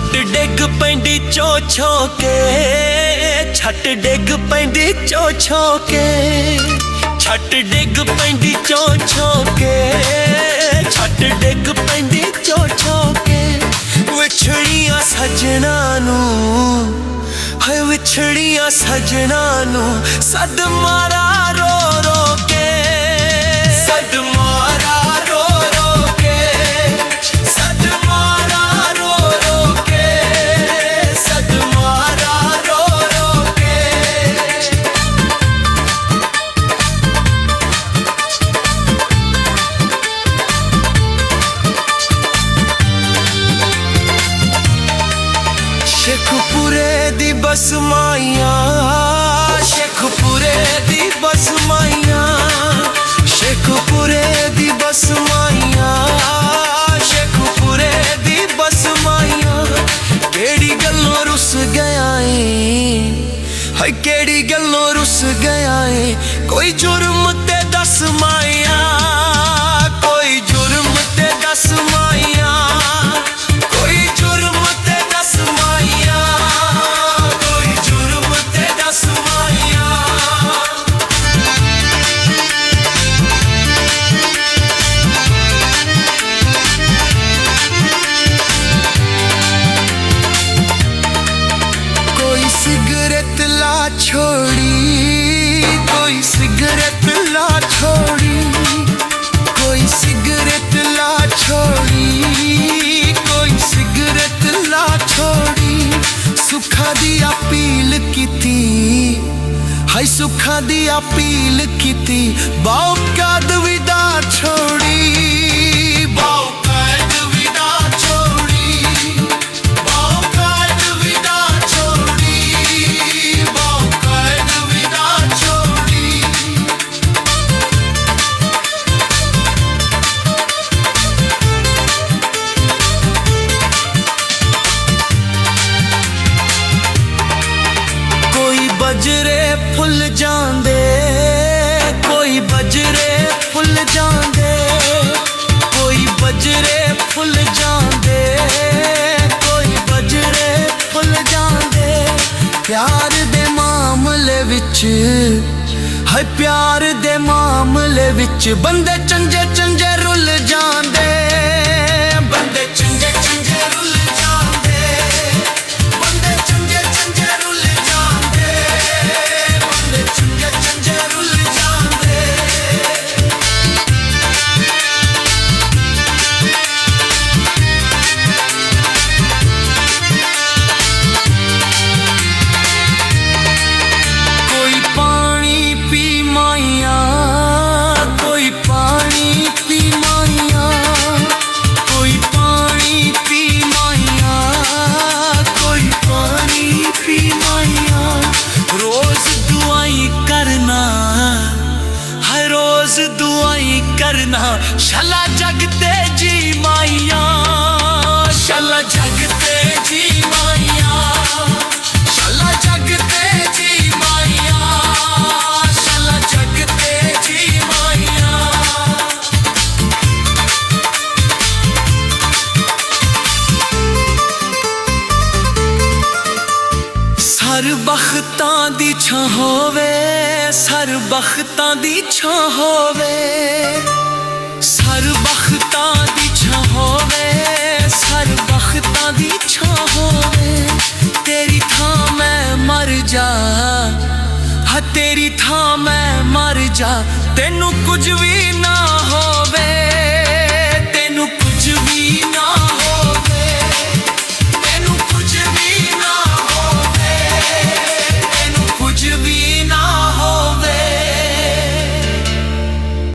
ਛੱਟ ਡਿੱਗ ਪੈਂਦੀ ਚੋ ਛੋ ਕੇ, ਛੱਟ ਡਿੱਗ ਪੈਂਦੀ ਚੋ ਛੋ ਕੇ, ਛੱਟ ਡਿੱਗ ਪੈਂਦੀ ਚੋ ਛੋ ਕੇ, ਛੱਟ ਡਿੱਗ ਪੈਂਦੀ ਚੋ ਛੋ ਕੇ। ਵਿਛੜੀਆਂ ਸੱਜਣਾ ਨੂੰ, ਹਾਏ ਵਿਛੜੀਆਂ ਸੱਜਣਾ ਨੂੰ ਸੱਦ ਮਾਰਾ ਰੋ ਰੋ ਕੇ, ਸੱਦ ਮਾਰਾ ਰੋ ਰੋ ਕੇ, ਸੱਦ ਮਾਰਾ ਰੋ ਰੋ ਕੇ, ਸੱਦ ਮਾਰਾ ਰੋ ਰੋ ਕੇ। शेखपुरे दी बस माइया, शेखपुरे दी बस माइया, शेखपुरे दी बस माइया, शेखपुरे दी बस माइया। केड़ी गल्लों रुस गया है, हाय केड़ी गल्लों रुस गया है, कोई जुर्म ते दस माइया, कोई जुर्म ते दस माइया, कोई जुर्म ते दस माइया, कोई जुर्म ते दस माइया। कोई सिगरेट ला छोड़ी, कोई सिगरेट ला छोड़ी, कोई सिगरेट ला छोड़ी, कोई सिगरेट ला छोड़ी। सुखा दी अपील कीती, हाय सुखा दी अपील कीती, बाओकाद विदा छोड़ी, बाओकाद विदा छोड़ी, बाओकाद विदा छोड़ी, बाओकाद विदा छोड़ी। कोई बजरे फुल जांदे, कोई बजरे फुल जांदे, कोई बजरे फुल जांदे, कोई बजरे फुल जांदे। प्यार दे मामले विच, हाय प्यार दे मामले विच बंदे चंजे चंजे रुल जांदे, बंदे चंजे चंजे रुल जांदे, बंदे चंजे चंजे रुल जांदे, बंदे चंगे चंगे रुल जांदे। कोई पानी पी माइया, कोई पानी पी माइया, कोई पानी पी माइया, कोई पानी पी माइया। रोज दुआई करना, हर रोज दुआई करना, शला जगते जी माइया, शला जगते जी माइया, शला जगते जी माइया, शला जगते जी माइया। सर बख्तां दी छां होवे, सर बख्तां दी छां होवे, सर बख्तां दी छां होवे, सर बख्तां दी छां होवे। तेरी थां मैं मर जा, हाँ तेरी थां मैं मर जा, तेनू कुछ भी ना हो